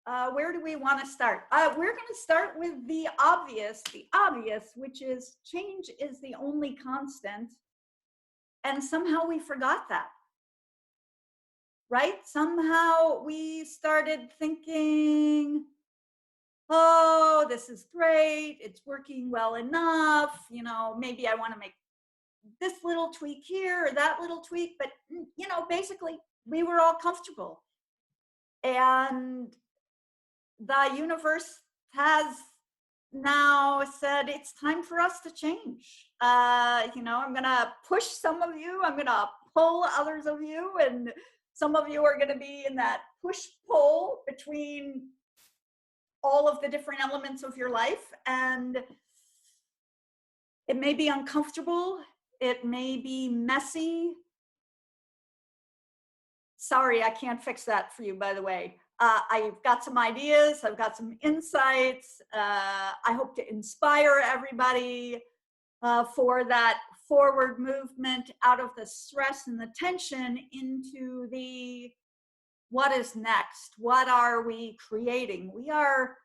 Where do we want to start? We're going to start with the obvious, which is change is the only constant. And somehow we forgot that, right? Somehow we started thinking, oh, this is great. It's working well enough. You know, maybe I want to make this little tweak here or that little tweak. But, you know, basically we were all comfortable. And the universe has now said it's time for us to change. You know, I'm going to push some of you, I'm going to pull others of you, and some of you are going to be in that push-pull between all of the different elements of your life. And it may be uncomfortable, it may be messy. Sorry, I can't fix that for you, by the way. I've got some ideas, I've got some insights. I hope to inspire everybody for that forward movement out of the stress and the tension into the what is next? What are we creating? We are,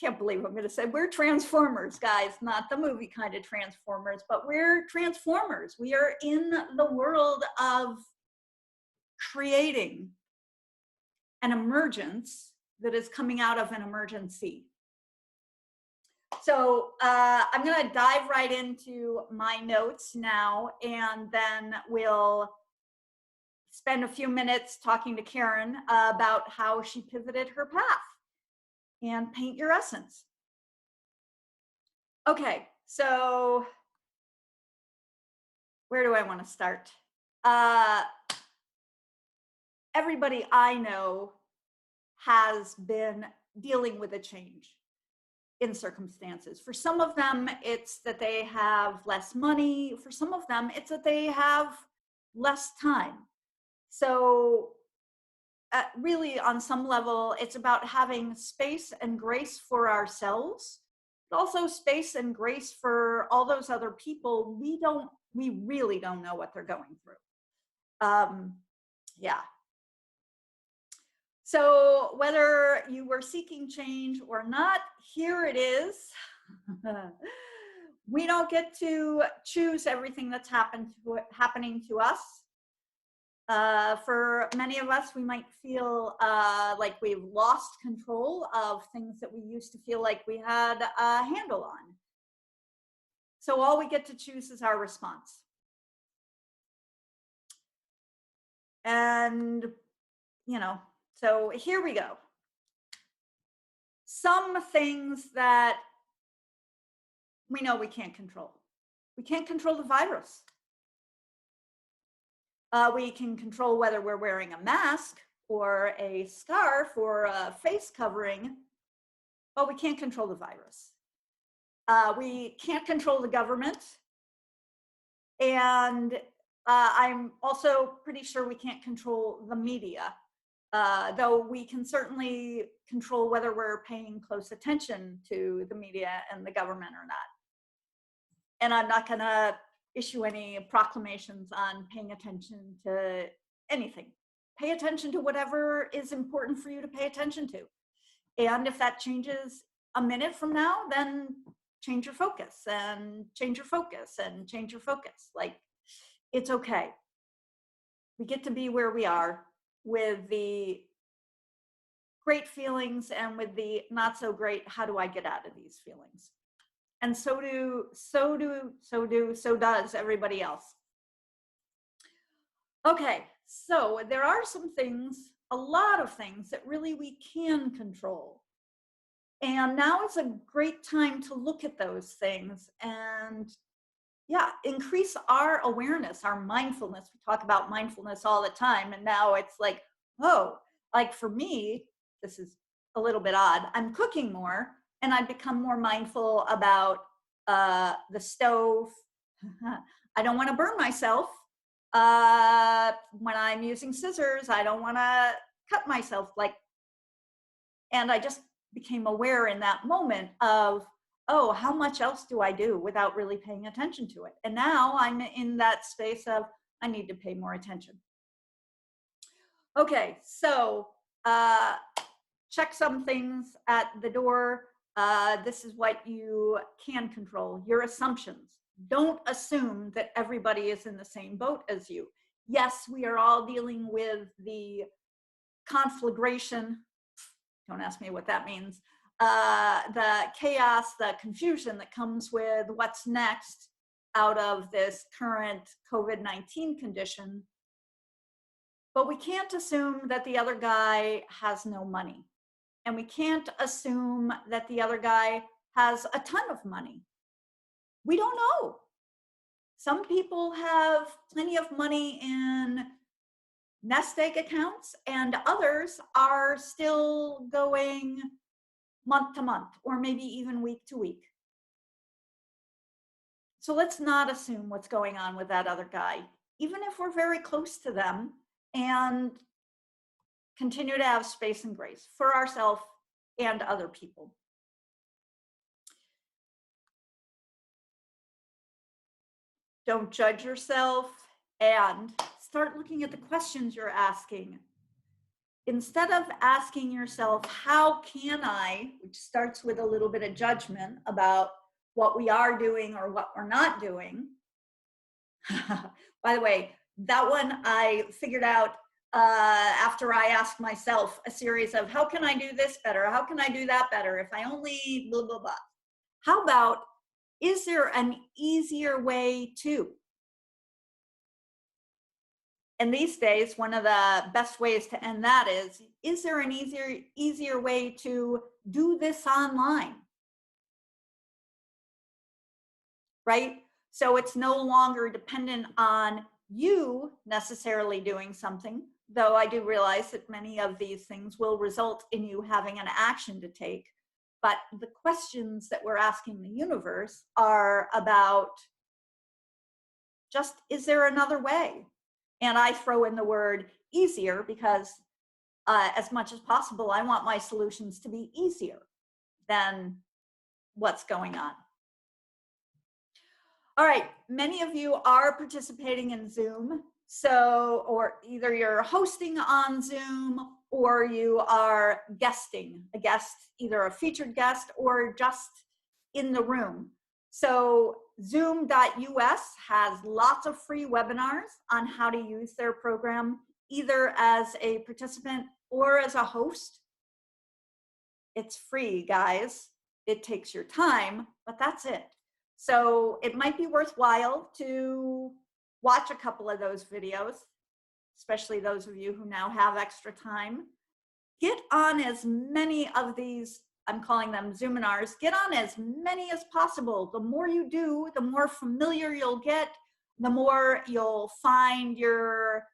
can't believe I'm going to say, we're transformers, guys, not the movie kind of transformers, but we're transformers. We are in the world of creating an emergence that is coming out of an emergency. So I'm going to dive right into my notes now, and then we'll spend a few minutes talking to Karen about how she pivoted her path and paint your essence. Okay, so where do I want to start? Everybody I know has been dealing with a change in circumstances. For some of them, it's that they have less money. For some of them, it's that they have less time. So really, on some level, it's about having space and grace for ourselves, but also space and grace for all those other people we really don't know what they're going through. Yeah. So whether you were seeking change or not, here it is. We don't get to choose everything that's happening to us. For many of us, we might feel like we've lost control of things that we used to feel like we had a handle on. So all we get to choose is our response. And, you know, so here we go. Some things that we know we can't control. We can't control the virus. We can control whether we're wearing a mask or a scarf or a face covering, but we can't control the virus. We can't control the government. And I'm also pretty sure we can't control the media. Though we can certainly control whether we're paying close attention to the media and the government or not. And I'm not going to issue any proclamations on paying attention to anything. Pay attention to whatever is important for you to pay attention to. And if that changes a minute from now, then change your focus and change your focus and change your focus. Like, it's okay. We get to be where we are, with the great feelings and with the not so great, how do I get out of these feelings? And so does everybody else. Okay, so there are some things, a lot of things that really we can control. And now is a great time to look at those things and increase our awareness, our mindfulness. We talk about mindfulness all the time. And now it's like, oh, like for me, this is a little bit odd. I'm cooking more and I've become more mindful about the stove. I don't want to burn myself. When I'm using scissors, I don't want to cut myself. And I just became aware in that moment of, oh, how much else do I do without really paying attention to it? And now I'm in that space of, I need to pay more attention. Okay, so check some things at the door. This is what you can control, your assumptions. Don't assume that everybody is in the same boat as you. Yes, we are all dealing with the conflagration. Don't ask me what that means. The chaos, the confusion that comes with what's next out of this current COVID-19 condition. But we can't assume that the other guy has no money. And we can't assume that the other guy has a ton of money. We don't know. Some people have plenty of money in nest egg accounts, and others are still going month to month, or maybe even week to week. So let's not assume what's going on with that other guy, even if we're very close to them, and continue to have space and grace for ourselves and other people. Don't judge yourself, and start looking at the questions you're asking. Instead of asking yourself, how can I, which starts with a little bit of judgment about what we are doing or what we're not doing. By the way, that one I figured out after I asked myself a series of, how can I do this better? How can I do that better? If I only blah, blah, blah. How about, is there an easier way to? And these days, one of the best ways to end that is there an easier way to do this online? Right? So it's no longer dependent on you necessarily doing something, though I do realize that many of these things will result in you having an action to take. But the questions that we're asking the universe are about just, is there another way? And I throw in the word easier because as much as possible, I want my solutions to be easier than what's going on. All right, many of you are participating in Zoom. So, or either you're hosting on Zoom or you are guesting, a guest, either a featured guest or just in the room. So zoom.us has lots of free webinars on how to use their program, either as a participant or as a host. It's free, guys. It takes your time, but that's it. So it might be worthwhile to watch a couple of those videos, especially those of you who now have extra time. Get on as many of these, I'm calling them Zoominars, get on as many as possible. The more you do, the more familiar you'll get, the more you'll find your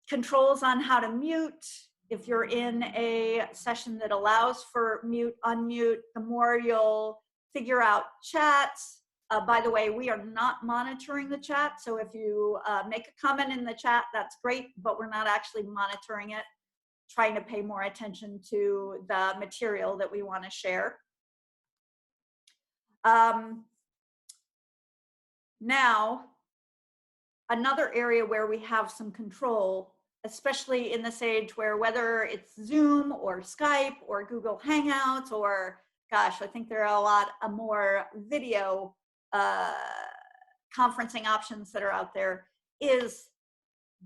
controls on how to mute. If you're in a session that allows for mute, unmute, the more you'll figure out chats. By the way, we are not monitoring the chat. So if you make a comment in the chat, that's great, but we're not actually monitoring it, trying to pay more attention to the material that we want to share. Now, another area where we have some control, especially in this age where whether it's Zoom or Skype or Google Hangouts or, gosh, I think there are a lot of more video conferencing options that are out there, is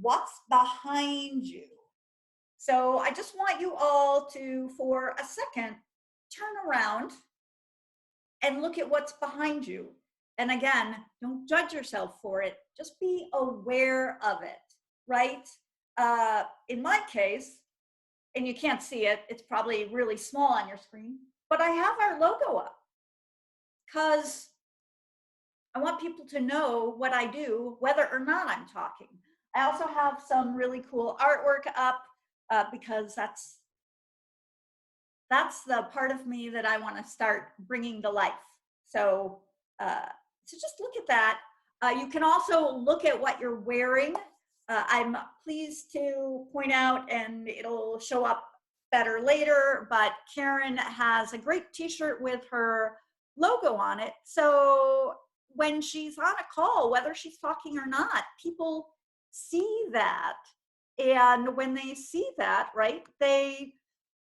what's behind you. So I just want you all to, for a second, turn around and look at what's behind you. And again, don't judge yourself for it. Just be aware of it, right? In my case, and you can't see it, it's probably really small on your screen, but I have our logo up because I want people to know what I do, whether or not I'm talking. I also have some really cool artwork up because that's the part of me that I want to start bringing to life. So, so just look at that. You can also look at what you're wearing. I'm pleased to point out, and it'll show up better later, but Karen has a great t-shirt with her logo on it. So when she's on a call, whether she's talking or not, people see that. And when they see that, right, they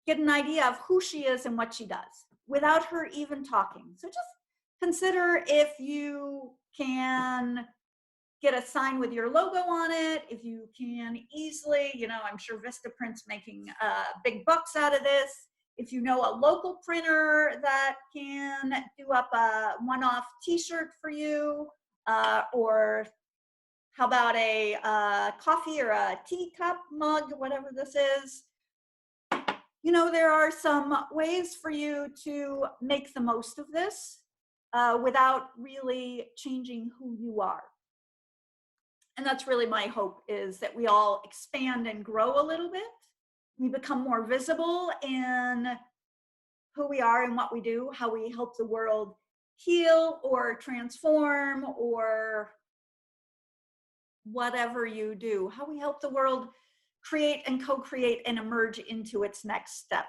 get an idea of who she is and what she does without her even talking. So just consider if you can get a sign with your logo on it, if you can easily, you know, I'm sure Vistaprint's making big bucks out of this. If you know a local printer that can do up a one-off t-shirt for you, or how about a coffee or a teacup mug, whatever this is. You know, there are some ways for you to make the most of this without really changing who you are. And that's really my hope, is that we all expand and grow a little bit. We become more visible in who we are and what we do, how we help the world heal or transform, or whatever you do, how we help the world create and co-create and emerge into its next step.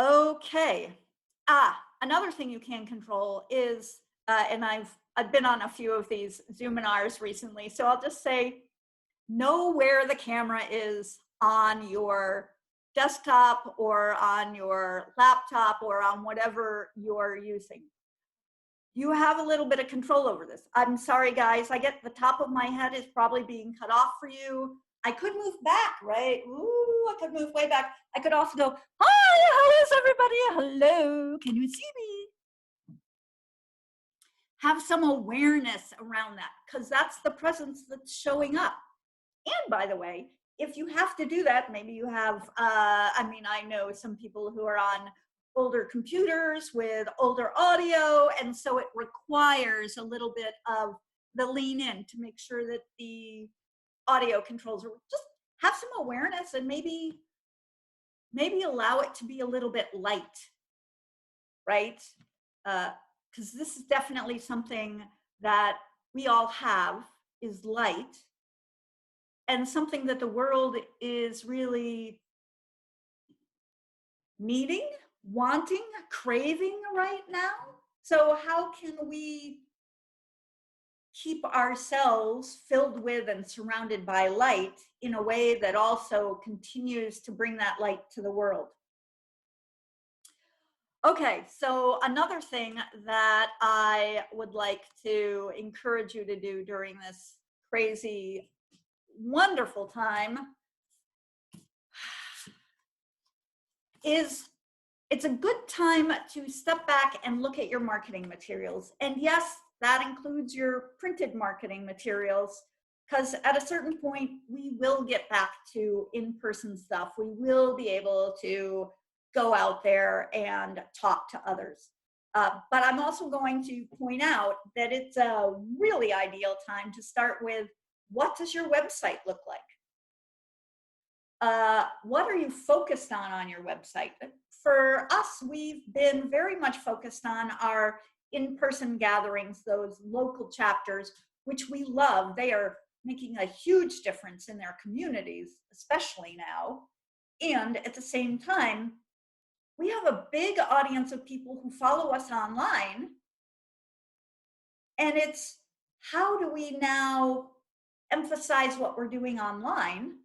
Okay. Another thing you can control is, and I've been on a few of these Zoominars recently, so I'll just say, know where the camera is on your desktop or on your laptop or on whatever you're using. You have a little bit of control over this. I'm sorry, guys. I get the top of my head is probably being cut off for you. I could move back, right? Ooh, I could move way back. I could also go, hi, how is everybody? Hello, can you see me? Have some awareness around that, because that's the presence that's showing up. And by the way, if you have to do that, maybe you have, I mean, I know some people who are on older computers with older audio, and so it requires a little bit of the lean in to make sure that the audio controls are, just have some awareness and maybe allow it to be a little bit light, right? Because this is definitely something that we all have, is light, and something that the world is really needing, wanting, craving right now. So how can we keep ourselves filled with and surrounded by light in a way that also continues to bring that light to the world? Okay, so another thing that I would like to encourage you to do during this crazy, wonderful time is, it's a good time to step back and look at your marketing materials. And yes, that includes your printed marketing materials, because at a certain point, we will get back to in-person stuff. We will be able to go out there and talk to others. But I'm also going to point out that it's a really ideal time to start with, what does your website look like? What are you focused on your website? For us, we've been very much focused on our in-person gatherings, those local chapters, which we love. They are making a huge difference in their communities, especially now. And at the same time, we have a big audience of people who follow us online. And it's, how do we now emphasize what we're doing online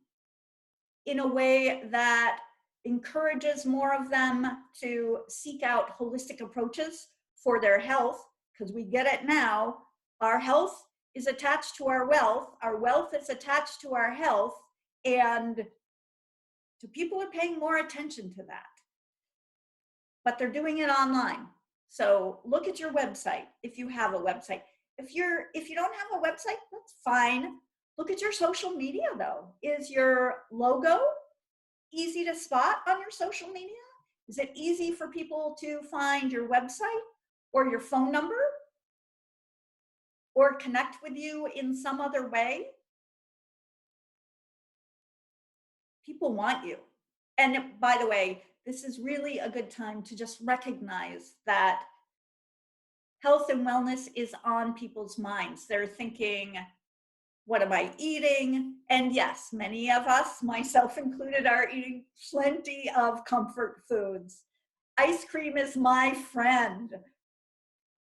in a way that encourages more of them to seek out holistic approaches for their health? Because we get it now, our health is attached to our wealth is attached to our health, and people are paying more attention to that. But they're doing it online. So look at your website if you have a website. If you don't have a website, that's fine. Look at your social media though. Is your logo easy to spot on your social media? Is it easy for people to find your website or your phone number or connect with you in some other way? People want you. And by the way, this is really a good time to just recognize that health and wellness is on people's minds. They're thinking, what am I eating? And yes, many of us, myself included, are eating plenty of comfort foods. Ice cream is my friend.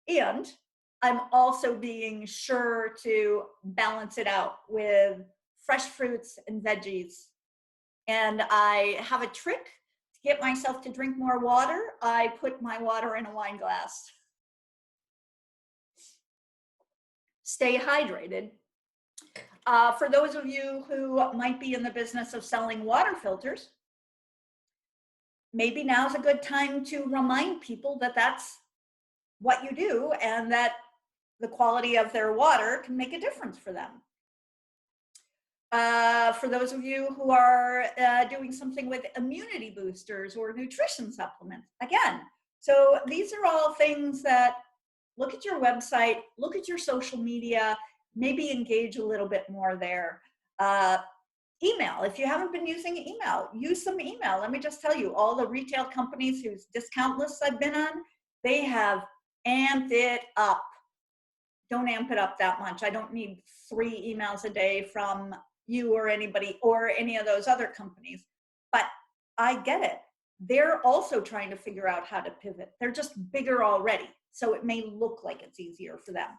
And I'm also being sure to balance it out with fresh fruits and veggies And I have a trick to get myself to drink more water. I put my water in a wine glass. Stay hydrated. For those of you who might be in the business of selling water filters, maybe now's a good time to remind people that that's what you do and that the quality of their water can make a difference for them. For those of you who are doing something with immunity boosters or nutrition supplements, again, so these are all things that look at your website, look at your social media, maybe engage a little bit more there. Email, if you haven't been using email, use some email. Let me just tell you, all the retail companies whose discount lists I've been on, they have amped it up. Don't amp it up that much. I don't need 3 emails a day from you or anybody or any of those other companies. But I get it. They're also trying to figure out how to pivot. They're just bigger already, so it may look like it's easier for them.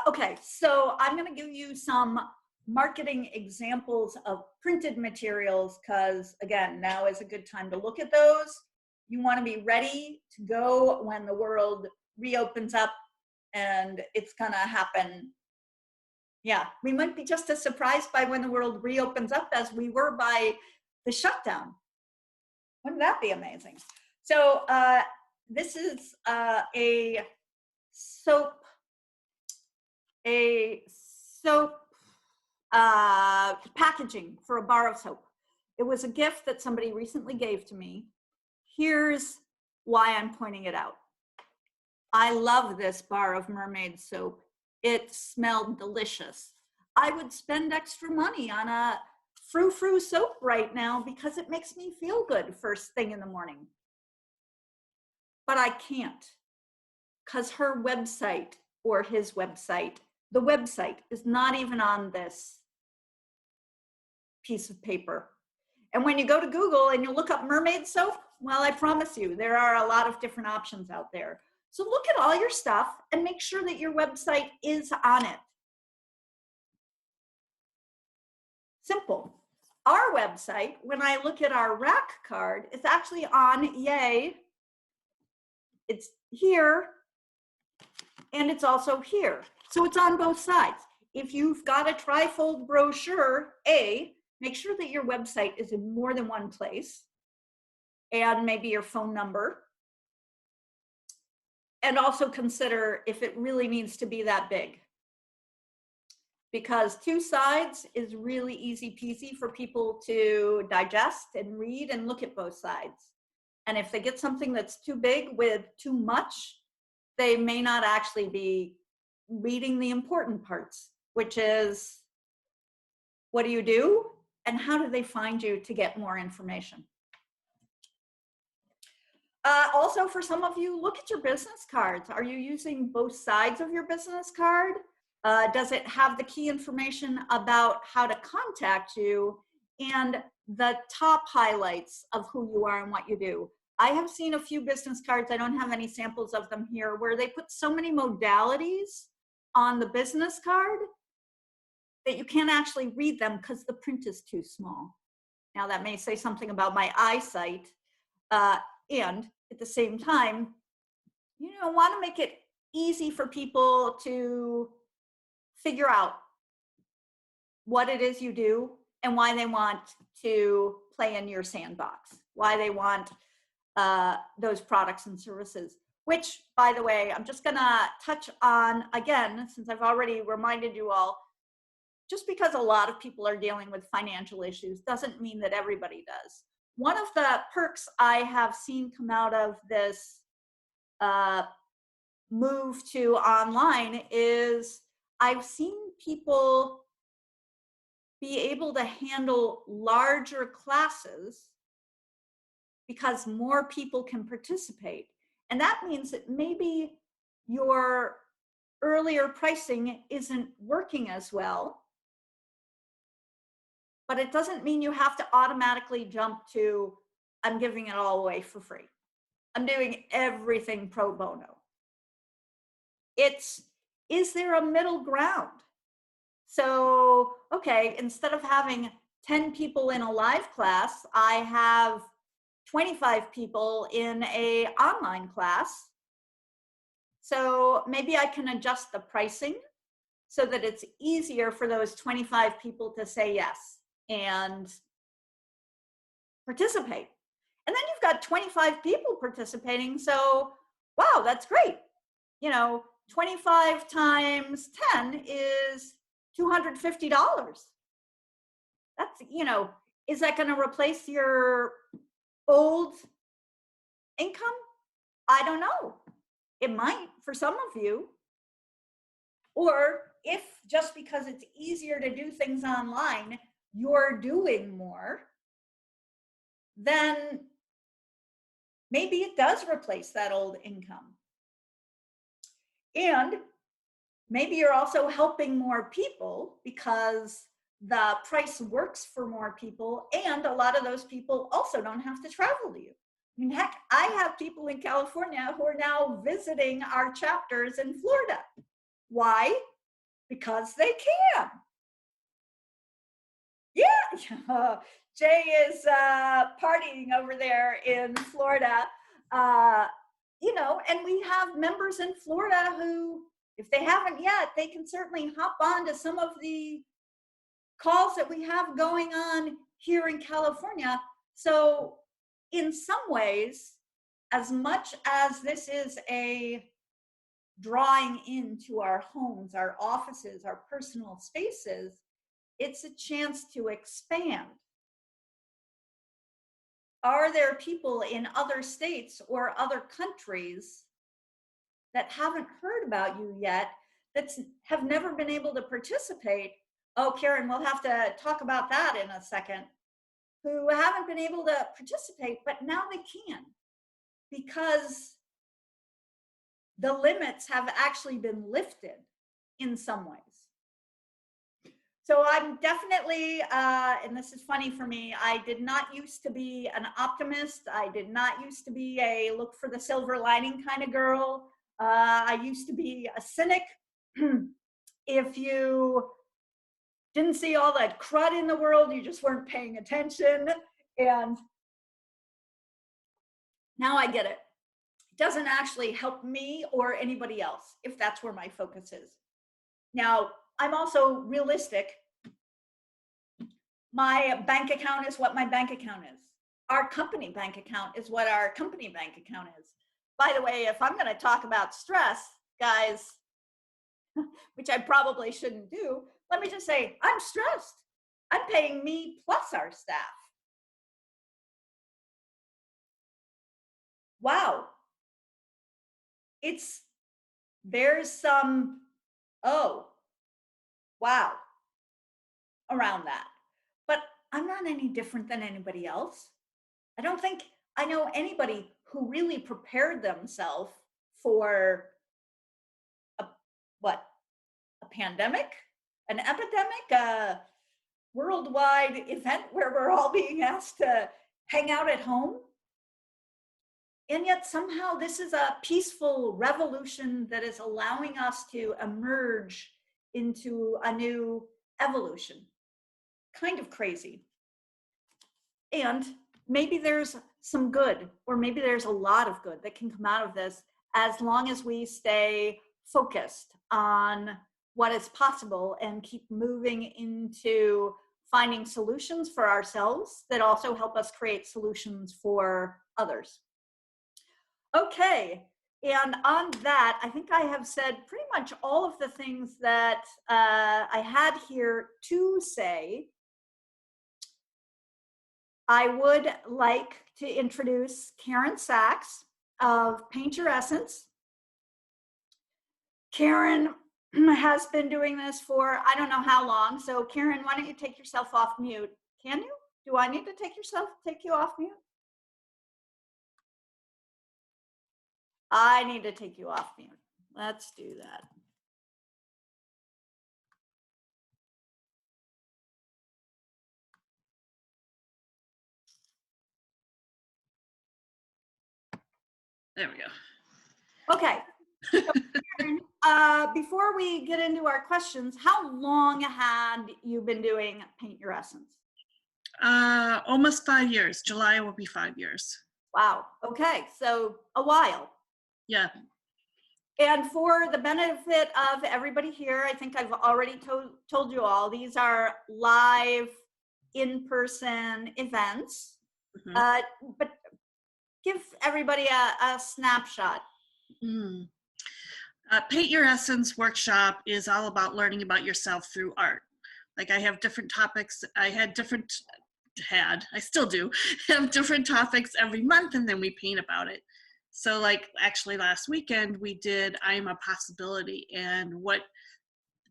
Okay, so I'm going to give you some marketing examples of printed materials because, again, now is a good time to look at those. You want to be ready to go when the world reopens up, and it's going to happen. Yeah, we might be just as surprised by when the world reopens up as we were by the shutdown. Wouldn't that be amazing? So this is a soap packaging for a bar of soap. It was a gift that somebody recently gave to me. Here's why I'm pointing it out. I love this bar of mermaid soap. It smelled delicious. I would spend extra money on a frou-frou soap right now because it makes me feel good first thing in the morning. But I can't, because her website or his website, the website is not even on this piece of paper. And when you go to Google and you look up mermaid soap, well, I promise you, there are a lot of different options out there. So look at all your stuff and make sure that your website is on it. Simple. Our website, when I look at our rack card, it's actually on Yay. It's here, and it's also here. So it's on both sides. If you've got a trifold brochure, make sure that your website is in more than one place, and maybe your phone number. And also consider if it really needs to be that big. Because 2 sides is really easy peasy for people to digest and read and look at both sides. And if they get something that's too big with too much, they may not actually be reading the important parts, which is, what do you do? And how do they find you to get more information? Also, for some of you, look at your business cards. Are you using both sides of your business card? Does it have the key information about how to contact you and the top highlights of who you are and what you do? I have seen a few business cards, I don't have any samples of them here, where they put so many modalities on the business card that you can't actually read them because the print is too small. Now that may say something about my eyesight, and at the same time, you know, want to make it easy for people to figure out what it is you do and why they want to play in your sandbox, why they want those products and services, which, by the way, I'm just gonna touch on again, since I've already reminded you all, just because a lot of people are dealing with financial issues doesn't mean that everybody does. One of the perks I have seen come out of this move to online is I've seen people be able to handle larger classes because more people can participate. And that means that maybe your earlier pricing isn't working as well, but it doesn't mean you have to automatically jump to, I'm giving it all away for free. I'm doing everything pro bono. Is there a middle ground? So, okay, instead of having 10 people in a live class, I have 25 people in a online class. So maybe I can adjust the pricing so that it's easier for those 25 people to say yes and participate. And then you've got 25 people participating. So, wow, that's great. 25 times 10 is $250. That's, is that going to replace your old income? I don't know. It might for some of you. Or if just because it's easier to do things online, you're doing more, then maybe it does replace that old income. And maybe you're also helping more people because the price works for more people, and a lot of those people also don't have to travel to you. I mean, heck, I have people in California who are now visiting our chapters in Florida. Why? Because they can. Yeah, Jay is partying over there in Florida. And we have members in Florida who, if they haven't yet, they can certainly hop on to some of the calls that we have going on here in California. So in some ways, as much as this is a drawing into our homes, our offices, our personal spaces, it's a chance to expand. Are there people in other states or other countries that haven't heard about you yet, that have never been able to participate? Oh, Karen, we'll have to talk about that in a second. Who haven't been able to participate, but now they can, because the limits have actually been lifted in some ways. So I'm definitely, and this is funny for me, I did not used to be an optimist. I did not used to be a look for the silver lining kind of girl. I used to be a cynic. If you didn't see all that crud in the world, you just weren't paying attention. And now I get it. It doesn't actually help me or anybody else if that's where my focus is. Now, I'm also realistic. My bank account is what my bank account is. Our company bank account is what our company bank account is. By the way, if I'm going to talk about stress, guys, which I probably shouldn't do, let me just say, I'm stressed. I'm paying me plus our staff. Wow. There's some, oh, wow, around that. But I'm not any different than anybody else. I don't think I know anybody who really prepared themselves for a pandemic, an epidemic, a worldwide event where we're all being asked to hang out at home. And yet somehow this is a peaceful revolution that is allowing us to emerge into a new evolution. Kind of crazy. And maybe there's some good, or maybe there's a lot of good that can come out of this, as long as we stay focused on what is possible and keep moving into finding solutions for ourselves that also help us create solutions for others. Okay, and on that, I think I have said pretty much all of the things that I had here to say. I would like to introduce Karen Sachs of Paint Your Essence. Karen has been doing this for I don't know how long. So Karen, why don't you take yourself off mute? Can you? Do I need to take you off mute? I need to take you off mute. Let's do that. There we go. Okay. So, Karen, before we get into our questions, how long had you been doing Paint Your Essence? Almost 5 years. July will be 5 years. Wow. Okay. So a while. Yeah. And for the benefit of everybody here, I think I've already told you all, these are live in-person events. Mhm. But give everybody a snapshot. Mm. Paint Your Essence workshop is all about learning about yourself through art. Like I have different topics. I still do have different topics every month, and then we paint about it. So like actually last weekend we did I'm a Possibility, and what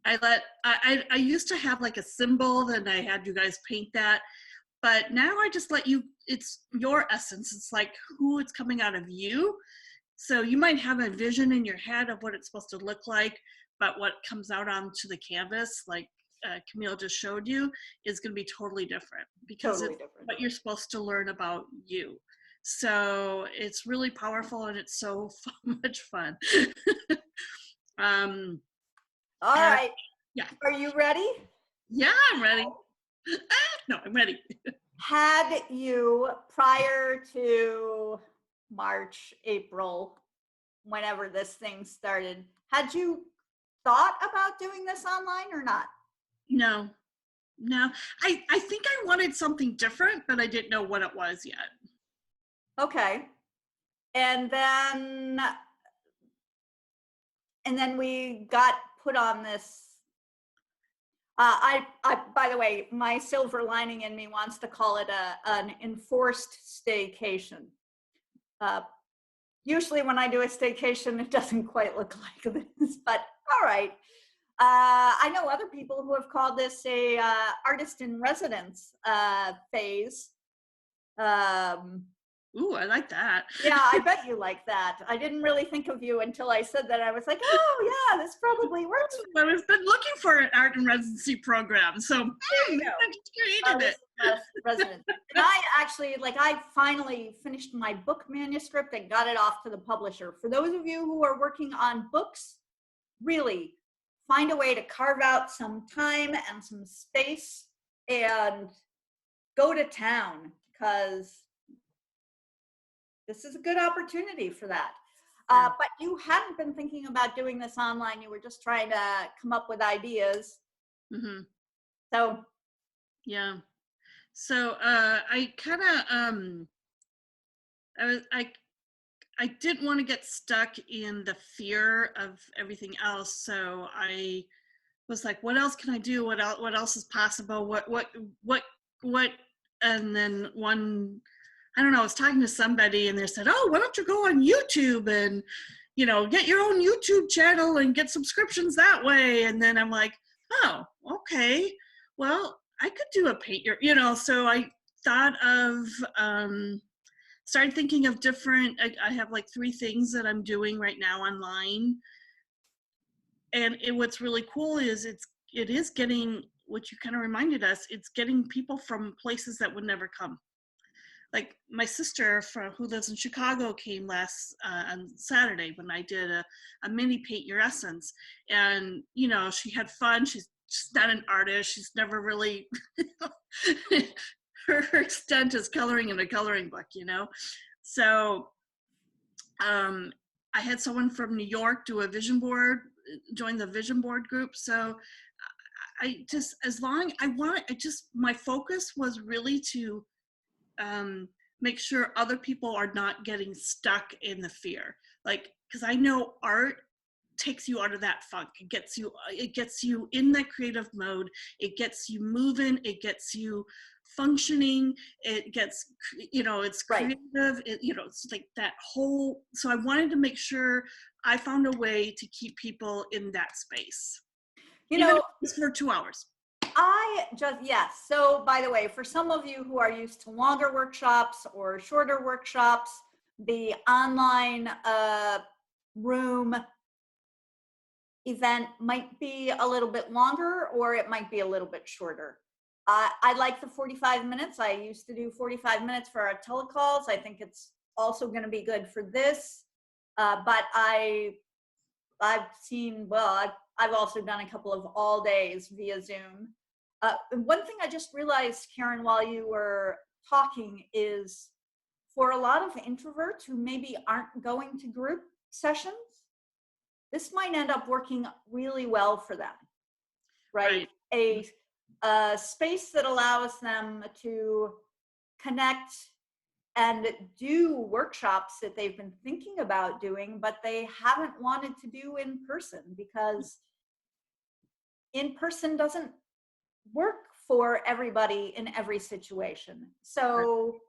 I used to have like a symbol and I had you guys paint that, but now I just let you, it's your essence. It's like who it's coming out of you. So you might have a vision in your head of what it's supposed to look like, but what comes out onto the canvas, like Camille just showed you, is going to be totally different because Totally it's different. what you're supposed to learn about you. So it's really powerful and it's so much fun. um, All and right. yeah, Are you ready? yeah, I'm ready. No, I'm ready. Had you, prior to March, April, whenever this thing started, had you thought about doing this online or not? No, no. I think I wanted something different, but I didn't know what it was yet. Okay. And then we got put on this. By the way, my silver lining in me wants to call it an enforced staycation. Usually when I do a staycation, it doesn't quite look like this, but all right. I know other people who have called this a artist in residence phase. Ooh, I like that. Yeah, I bet you like that. I didn't really think of you until I said that. I was like, oh yeah, this probably works. I've been looking for an art and residency program, so There you go. I just created it. Resident. And I actually, I finally finished my book manuscript and got it off to the publisher. For those of you who are working on books, really find a way to carve out some time and some space and go to town, because this is a good opportunity for that. But you hadn't been thinking about doing this online. You were just trying to come up with ideas. Mm-hmm. So yeah. So I kind of I didn't want to get stuck in the fear of everything else. So I was like, what else can I do? What else is possible? What? And then I don't know, I was talking to somebody and they said, oh, why don't you go on YouTube and, get your own YouTube channel and get subscriptions that way. And then I'm like, oh, okay, well, I could do a paint your, so I thought of, started thinking of different, I have like 3 things that I'm doing right now online. And what's really cool is it is getting, what you kind of reminded us, it's getting people from places that would never come. Like my sister who lives in Chicago came last on Saturday when I did a mini Paint Your Essence, and she had fun. She's not an artist. She's never really her extent is coloring in a coloring book, So I had someone from New York do a vision board, join the vision board group. So I just, my focus was really to make sure other people are not getting stuck in the fear. Like, because I know art takes you out of that funk. It gets you in that creative mode. It gets you moving. It gets you functioning. It gets, it's creative. Right. It's like that whole, so I wanted to make sure I found a way to keep people in that space. Even if it's for 2 hours. Yes. So by the way, for some of you who are used to longer workshops or shorter workshops, the online room event might be a little bit longer or it might be a little bit shorter. I like the 45 minutes. I used to do 45 minutes for our telecalls. I think it's also going to be good for this. But I've seen, I've also done a couple of all days via Zoom. And one thing I just realized, Karen, while you were talking, is for a lot of introverts who maybe aren't going to group sessions, this might end up working really well for them, right? A space that allows them to connect and do workshops that they've been thinking about doing, but they haven't wanted to do in person, because in person doesn't work for everybody in every situation. So,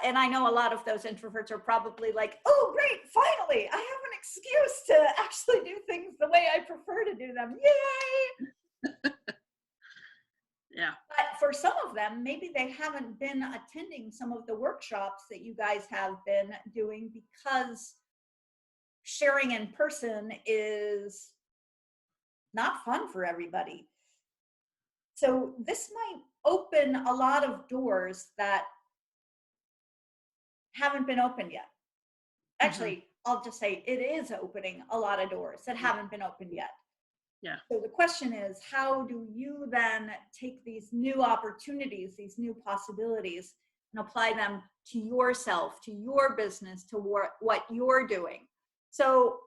and I know a lot of those introverts are probably like, oh, great, finally, I have an excuse to actually do things the way I prefer to do them. Yay! Yeah. But for some of them, maybe they haven't been attending some of the workshops that you guys have been doing because sharing in person is not fun for everybody. So this might open a lot of doors that haven't been opened yet. Actually, I'll just say it is opening a lot of doors that haven't been opened yet. Yeah. So the question is, how do you then take these new opportunities, these new possibilities, and apply them to yourself, to your business, to what you're doing? So,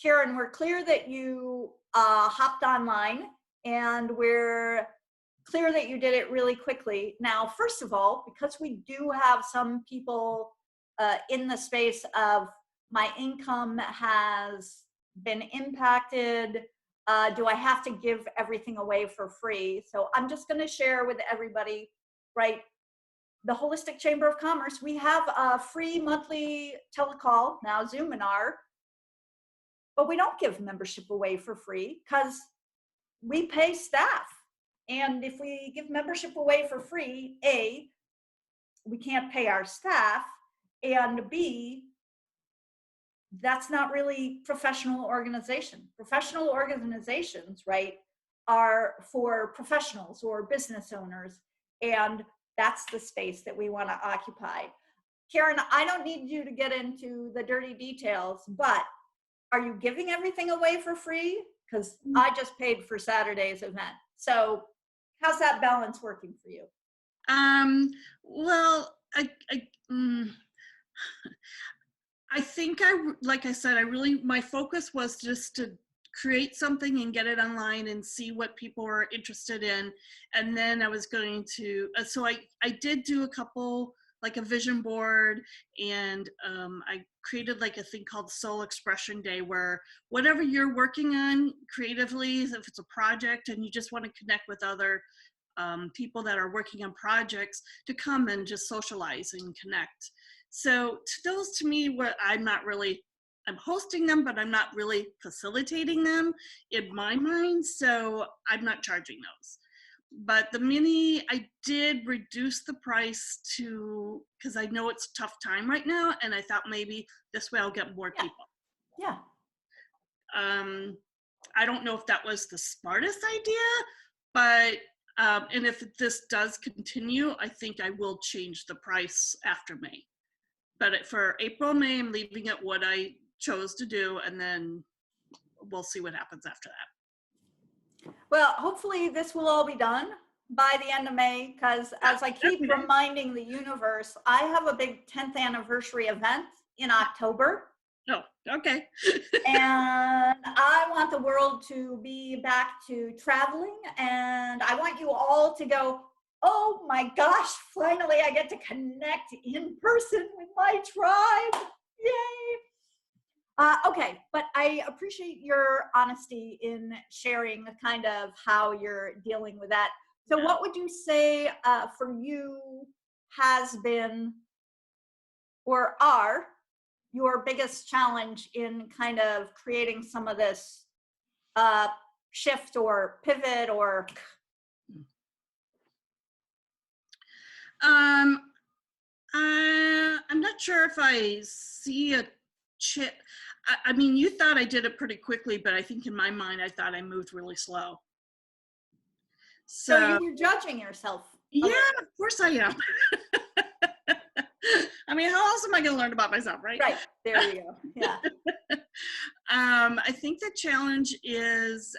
Karen, we're clear that you hopped online, and we're clear that you did it really quickly. Now, first of all, because we do have some people in the space of my income has been impacted, do I have to give everything away for free? So I'm just going to share with everybody, right? The Holistic Chamber of Commerce, we have a free monthly telecall, now Zoominar, but we don't give membership away for free because we pay staff. And if we give membership away for free, A, we can't pay our staff, and B, that's not really professional organization. Professional organizations, right, are for professionals or business owners, and that's the space that we want to occupy. Karen, I don't need you to get into the dirty details, but are you giving everything away for free? Because I just paid for Saturday's event. So how's that balance working for you? Well, I think like I said, my focus was just to create something and get it online and see what people were interested in. And then I was going to, so I did do a couple, like a vision board, and I created like a thing called Soul Expression Day, where whatever you're working on creatively, if it's a project and you just want to connect with other people that are working on projects, to come and just socialize and connect. So those, to me, what I'm hosting them, but I'm not really facilitating them in my mind, so I'm not charging those. But the mini, I did reduce the price to, because I know it's a tough time right now, and I thought maybe this way I'll get more people. Yeah. I don't know if that was the smartest idea, but and if this does continue, I think I will change the price after May. But for April, May, I'm leaving it what I chose to do, and then we'll see what happens after that. Well, hopefully this will all be done by the end of May, because as I keep reminding the universe, I have a big 10th anniversary event in October. Oh, okay. And I want the world to be back to traveling, and I want you all to go, oh my gosh, finally I get to connect in person with my tribe. Yay. Okay, but I appreciate your honesty in sharing kind of how you're dealing with that. So what would you say for you has been or are your biggest challenge in kind of creating some of this shift or pivot or? I'm not sure if I see a chip. I mean, you thought I did it pretty quickly, but I think in my mind, I thought I moved really slow. So you're judging yourself. Yeah, of course I am. I mean, how else am I going to learn about myself, right? Right, there you go. Yeah. I think the challenge is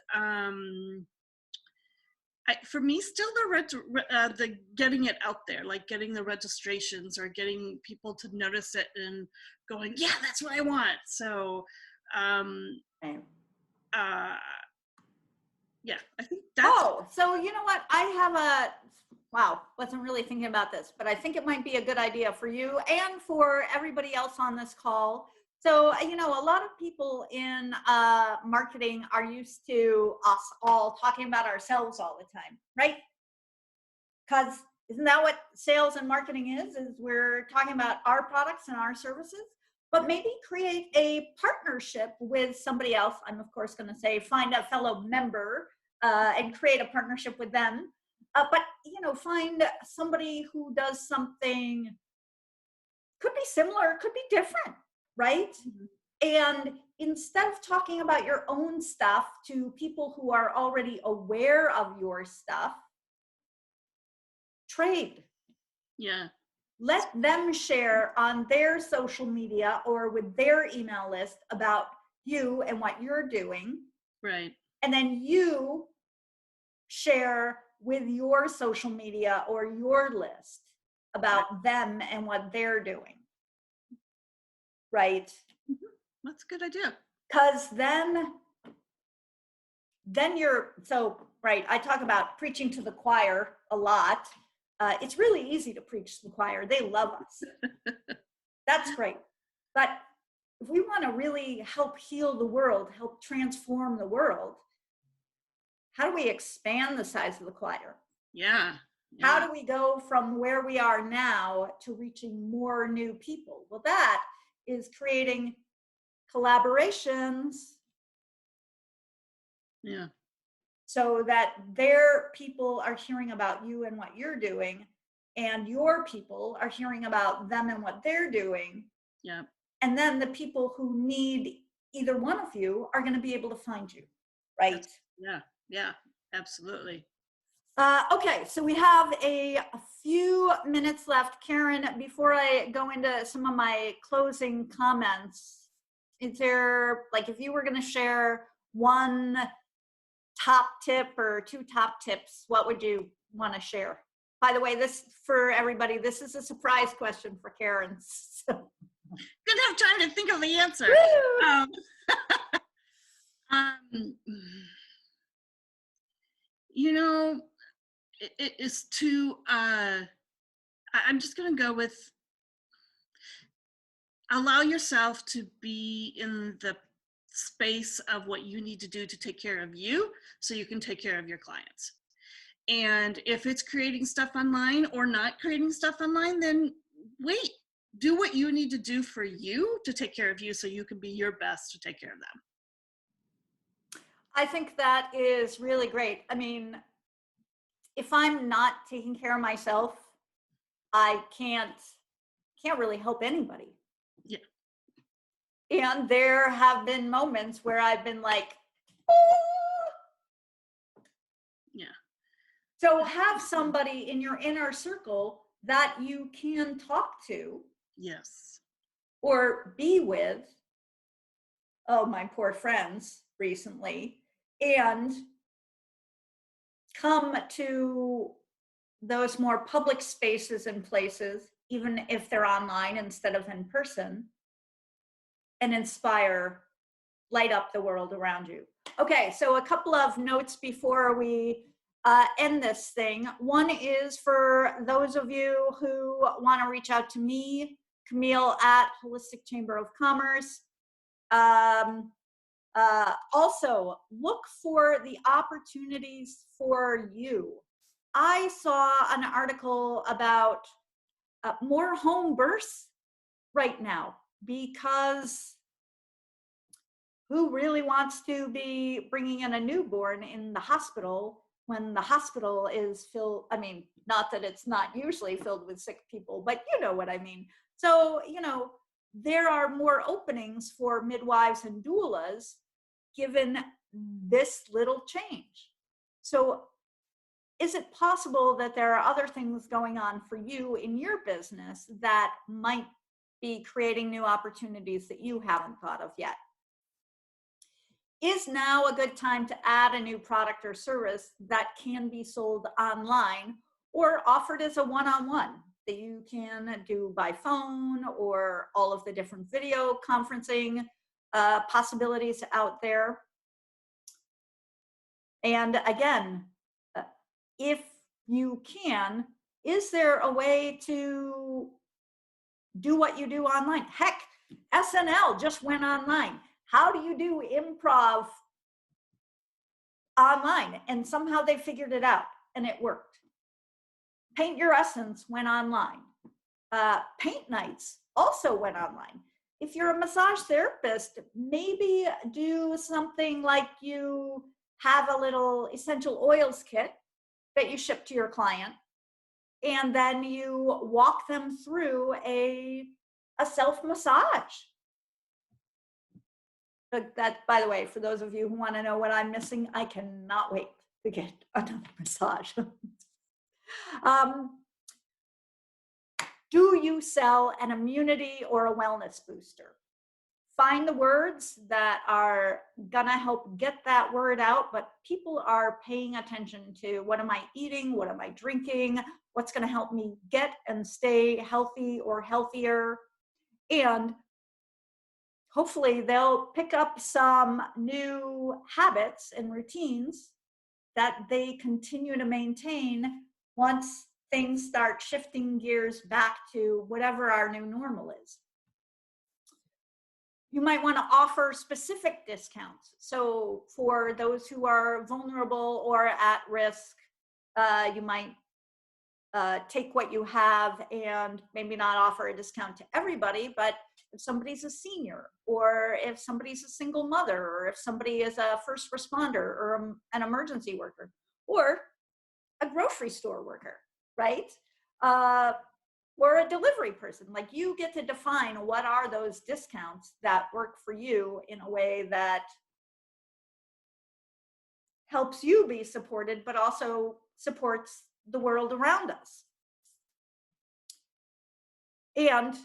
for me, still the getting it out there, like getting the registrations or getting people to notice it and going, yeah, that's what I want. So, Right. yeah, I think that's. Oh, so you know what? I have wow, wasn't really thinking about this, but I think it might be a good idea for you and for everybody else on this call. So, you know, a lot of people in marketing are used to us all talking about ourselves all the time, right? Because isn't that what sales and marketing is we're talking about our products and our services? But maybe create a partnership with somebody else. I'm of course going to say find a fellow member and create a partnership with them. But you know, find somebody who does something, could be similar, could be different, right? And instead of talking about your own stuff to people who are already aware of your stuff, trade. Yeah. Let them share on their social media or with their email list about you and what you're doing. Right. And then you share with your social media or your list about them and what they're doing. Right? That's a good idea. Because then you're, so, right, I talk about preaching to the choir a lot. It's really easy to preach to the choir. They love us. That's great. But if we want to really help heal the world, help transform the world, how do we expand the size of the choir? Yeah. How do we go from where we are now to reaching more new people? Well, that is creating collaborations. Yeah. So that their people are hearing about you and what you're doing, and your people are hearing about them and what they're doing. Yeah. And then the people who need either one of you are going to be able to find you, right? Yeah, absolutely. Okay, so we have a few minutes left. Karen, before I go into some of my closing comments, is there, like, if you were going to share one top tip or two top tips, what would you want to share? By the way, this, for everybody, this is a surprise question for Karen. So. Didn't have time to think of the answer. You know, it is to, I'm just going to go with allow yourself to be in the space of what you need to do to take care of you so you can take care of your clients. And if it's creating stuff online or not creating stuff online, then wait, do what you need to do for you to take care of you so you can be your best to take care of them. I think that is really great. I mean, if I'm not taking care of myself, I can't really help anybody. Yeah. And there have been moments where I've been like, oh. Yeah. So have somebody in your inner circle that you can talk to. Yes. Or be with. Oh, my poor friends recently. And come to those more public spaces and places, even if they're online instead of in person, and inspire, light up the world around you. Okay, so a couple of notes before we end this thing. One is for those of you who want to reach out to me, Camille at Holistic Chamber of Commerce. Also, look for the opportunities for you. I saw an article about more home births right now, because who really wants to be bringing in a newborn in the hospital when the hospital is filled? I mean, not that it's not usually filled with sick people, but you know what I mean. So, you know, there are more openings for midwives and doulas given this little change. So is it possible that there are other things going on for you in your business that might be creating new opportunities that you haven't thought of yet? is now a good time to add a new product or service that can be sold online or offered as a one-on-one that you can do by phone, or all of the different video conferencing possibilities out there. And again, if you can, is there a way to do what you do online? Heck, SNL just went online. How do you do improv online? And somehow they figured it out and it worked. Paint Your Essence went online. Paint nights also went online. If you're a massage therapist, maybe do something like you have a little essential oils kit that you ship to your client, and then you walk them through a self-massage. That, by the way, for those of you who want to know what I'm missing, I cannot wait to get another massage. Do you sell an immunity or a wellness booster? Find the words that are gonna help get that word out, but people are paying attention to what am I eating, what am I drinking, what's gonna help me get and stay healthy or healthier. And hopefully they'll pick up some new habits and routines that they continue to maintain once things start shifting gears back to whatever our new normal is. You might want to offer specific discounts. So for those who are vulnerable or at risk, you might take what you have and maybe not offer a discount to everybody, but if somebody's a senior, or if somebody's a single mother, or if somebody is a first responder or an emergency worker, or a grocery store worker, right? Or a delivery person, like you get to define what are those discounts that work for you in a way that helps you be supported, but also supports the world around us. And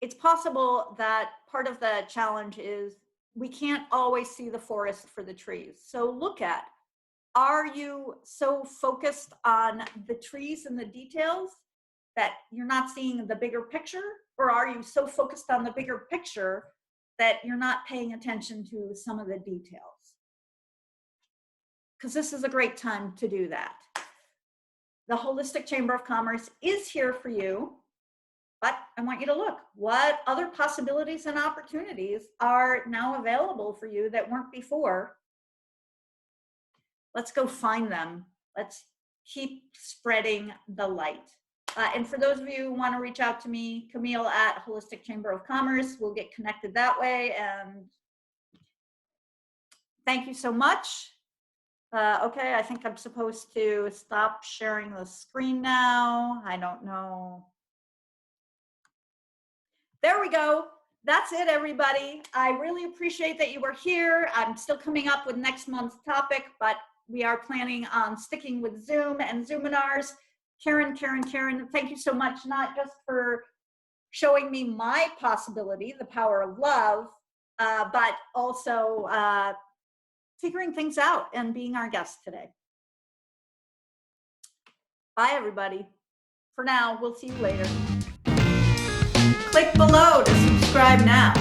it's possible that part of the challenge is we can't always see the forest for the trees. So look at, are you so focused on the trees and the details that you're not seeing the bigger picture? Or are you so focused on the bigger picture that you're not paying attention to some of the details? Because this is a great time to do that. The Holistic Chamber of Commerce is here for you, but I want you to look. What other possibilities and opportunities are now available for you that weren't before? Let's go find them. Let's keep spreading the light. And for those of you who want to reach out to me, Camille at Holistic Chamber of Commerce, we'll get connected that way. And thank you so much. Okay, I think I'm supposed to stop sharing the screen now. I don't know. There we go. That's it, everybody. I really appreciate that you were here. I'm still coming up with next month's topic, but we are planning on sticking with Zoom and Zoominars. Karen, thank you so much, not just for showing me my possibility, the power of love, but also figuring things out and being our guest today. Bye, everybody. For now, we'll see you later. Click below to subscribe now.